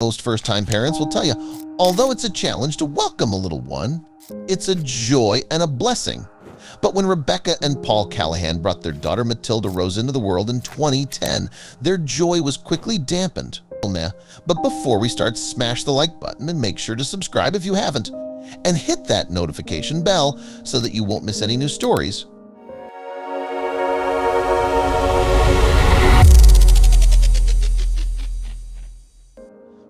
Most first-time parents will tell you, although it's a challenge to welcome a little one, it's a joy and a blessing. But when Rebecca and Paul Callahan brought their daughter Matilda Rose into the world in 2010, their joy was quickly dampened. But before we start, smash the like button and make sure to subscribe if you haven't, and hit that notification bell so that you won't miss any new stories.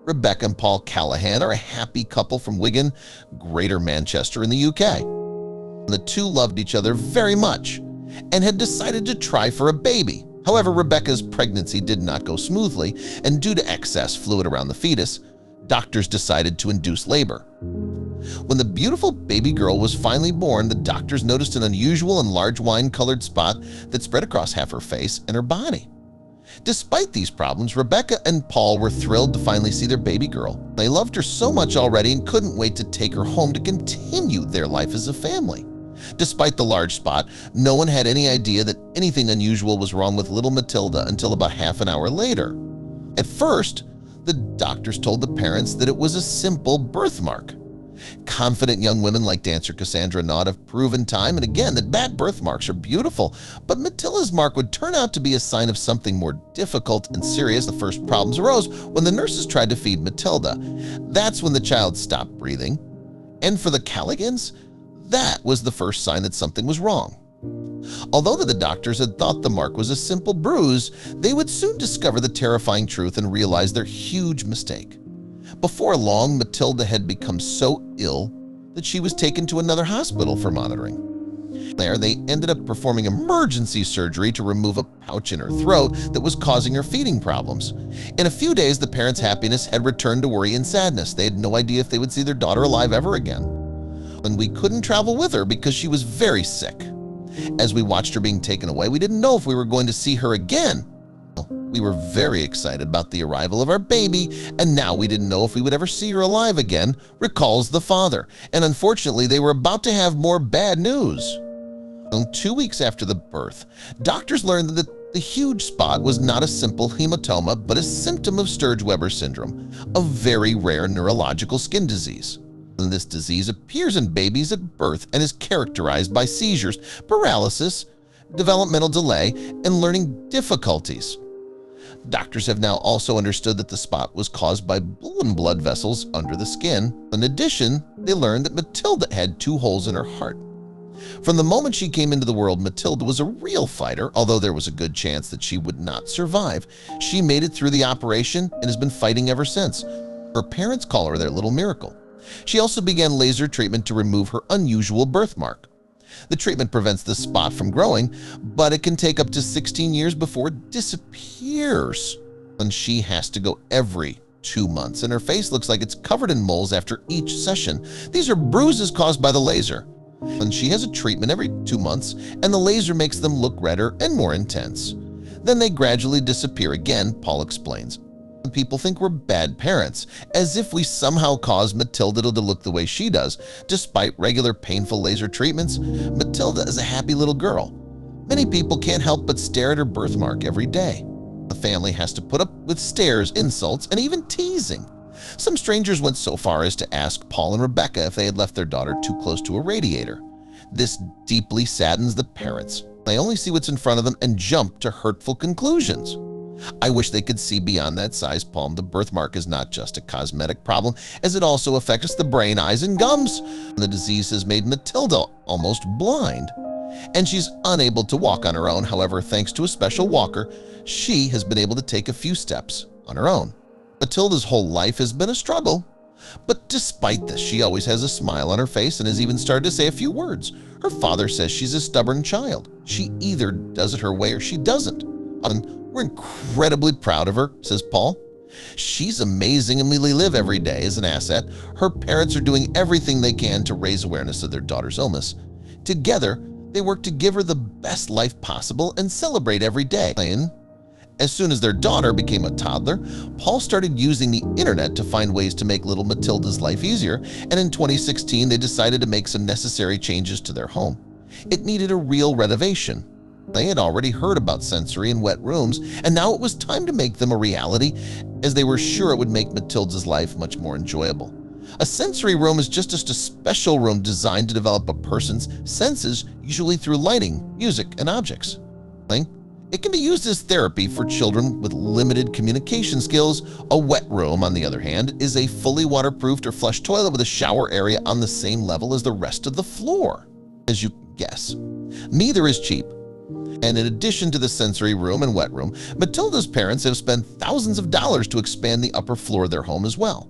Rebecca and Paul Callahan are a happy couple from Wigan, Greater Manchester in the UK. The two loved each other very much and had decided to try for a baby. However, Rebecca's pregnancy did not go smoothly, and due to excess fluid around the fetus, doctors decided to induce labor. When the beautiful baby girl was finally born, the doctors noticed an unusual and large wine-colored spot that spread across half her face and her body. Despite these problems, Rebecca and Paul were thrilled to finally see their baby girl. They loved her so much already and couldn't wait to take her home to continue their life as a family. Despite the large spot, no one had any idea that anything unusual was wrong with little Matilda until about half an hour later. At first, the doctors told the parents that it was a simple birthmark. Confident young women like dancer Cassandra Knott have proven time and again that bad birthmarks are beautiful, but Matilda's mark would turn out to be a sign of something more difficult and serious. The first problems arose when the nurses tried to feed Matilda. That's when the child stopped breathing, and for the Callahans, that was the first sign that something was wrong. Although the doctors had thought the mark was a simple bruise, they would soon discover the terrifying truth and realize their huge mistake. Before long, Matilda had become so ill that she was taken to another hospital for monitoring. There, they ended up performing emergency surgery to remove a pouch in her throat that was causing her feeding problems. In a few days, the parents' happiness had returned to worry and sadness. They had no idea if they would see their daughter alive ever again. And we couldn't travel with her because she was very sick. As we watched her being taken away, we didn't know if we were going to see her again. We were very excited about the arrival of our baby, and now we didn't know if we would ever see her alive again, recalls the father. And unfortunately, they were about to have more bad news. 2 weeks after the birth, doctors learned that the huge spot was not a simple hematoma, but a symptom of Sturge-Weber syndrome, a very rare neurological skin disease. And this disease appears in babies at birth and is characterized by seizures, paralysis, developmental delay, and learning difficulties. Doctors have now also understood that the spot was caused by blood vessels under the skin. In addition, they learned that Matilda had 2 holes in her heart. From the moment she came into the world, Matilda was a real fighter, although there was a good chance that she would not survive. She made it through the operation and has been fighting ever since. Her parents call her their little miracle. She also began laser treatment to remove her unusual birthmark. The treatment prevents the spot from growing, but it can take up to 16 years before it disappears. And she has to go every 2 months, and her face looks like it's covered in moles after each session. These are bruises caused by the laser. And she has a treatment every 2 months, and the laser makes them look redder and more intense. Then they gradually disappear again, Paul explains. People think we're bad parents, as if we somehow cause Matilda to look the way she does. Despite regular painful laser treatments, Matilda is a happy little girl. Many people can't help but stare at her birthmark every day. The family has to put up with stares, insults, and even teasing. Some strangers went so far as to ask Paul and Rebecca if they had left their daughter too close to a radiator. This deeply saddens the parents. They only see what's in front of them and jump to hurtful conclusions. I wish they could see beyond that size palm. The birthmark is not just a cosmetic problem, as it also affects the brain, eyes, and gums. The disease has made Matilda almost blind, and she's unable to walk on her own. However, thanks to a special walker, she has been able to take a few steps on her own. Matilda's whole life has been a struggle, but despite this, she always has a smile on her face and has even started to say a few words. Her father says she's a stubborn child. She either does it her way or she doesn't. We're incredibly proud of her, says Paul. She's amazing and we live every day as an asset. Her parents are doing everything they can to raise awareness of their daughter's illness. Together, they work to give her the best life possible and celebrate every day. As soon as their daughter became a toddler, Paul started using the internet to find ways to make little Matilda's life easier, and in 2016 they decided to make some necessary changes to their home. It needed a real renovation. They had already heard about sensory and wet rooms, and now it was time to make them a reality, as they were sure it would make Matilda's life much more enjoyable. A sensory room is just a special room designed to develop a person's senses, usually through lighting, music, and objects. It can be used as therapy for children with limited communication skills. A wet room, on the other hand, is a fully waterproofed or flush toilet with a shower area on the same level as the rest of the floor. As you guess, neither is cheap. And in addition to the sensory room and wet room, Matilda's parents have spent thousands of dollars to expand the upper floor of their home as well.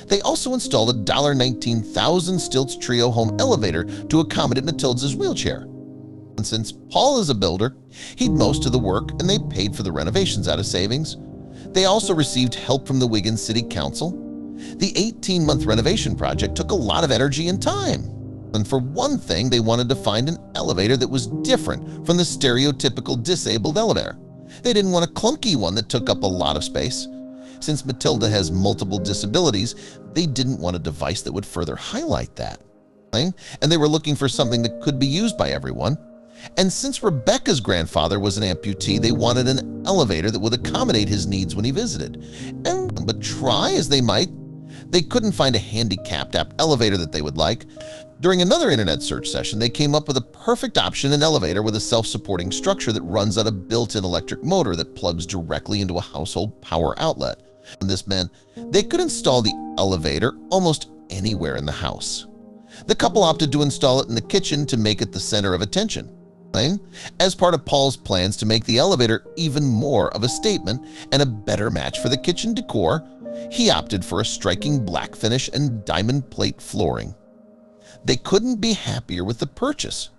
They also installed a $19,000 Stilts Trio home elevator to accommodate Matilda's wheelchair. And since Paul is a builder, he did most of the work and they paid for the renovations out of savings. They also received help from the Wigan City Council. The 18-month renovation project took a lot of energy and time. And for one thing, they wanted to find an elevator that was different from the stereotypical disabled elevator. They didn't want a clunky one that took up a lot of space. Since Matilda has multiple disabilities, they didn't want a device that would further highlight that. And they were looking for something that could be used by everyone. And since Rebecca's grandfather was an amputee, they wanted an elevator that would accommodate his needs when he visited. But try as they might, they couldn't find a handicapped elevator that they would like. During another internet search session, they came up with a perfect option: an elevator with a self-supporting structure that runs on a built-in electric motor that plugs directly into a household power outlet. And this meant they could install the elevator almost anywhere in the house. The couple opted to install it in the kitchen to make it the center of attention. As part of Paul's plans to make the elevator even more of a statement and a better match for the kitchen decor, he opted for a striking black finish and diamond plate flooring. They couldn't be happier with the purchase.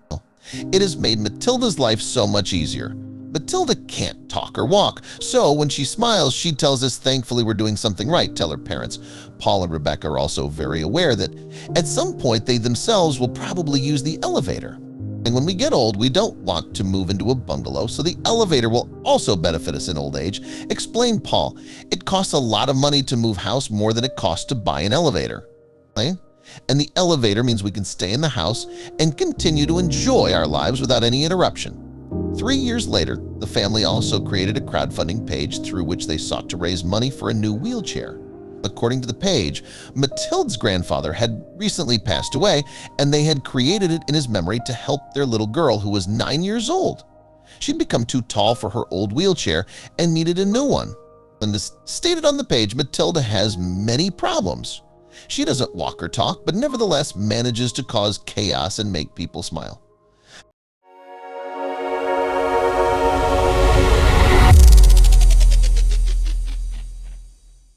It has made Matilda's life so much easier. Matilda can't talk or walk, so when she smiles, she tells us thankfully we're doing something right, tell her parents. Paul and Rebecca are also very aware that at some point they themselves will probably use the elevator. And when we get old, we don't want to move into a bungalow, so the elevator will also benefit us in old age, explained Paul. It costs a lot of money to move house, more than it costs to buy an elevator. And the elevator means we can stay in the house and continue to enjoy our lives without any interruption. 3 years later, the family also created a crowdfunding page through which they sought to raise money for a new wheelchair. According to the page, Matilda's grandfather had recently passed away, and they had created it in his memory to help their little girl who was 9 years old. She'd become too tall for her old wheelchair and needed a new one. And as stated on the page, Matilda has many problems. She doesn't walk or talk, but nevertheless manages to cause chaos and make people smile.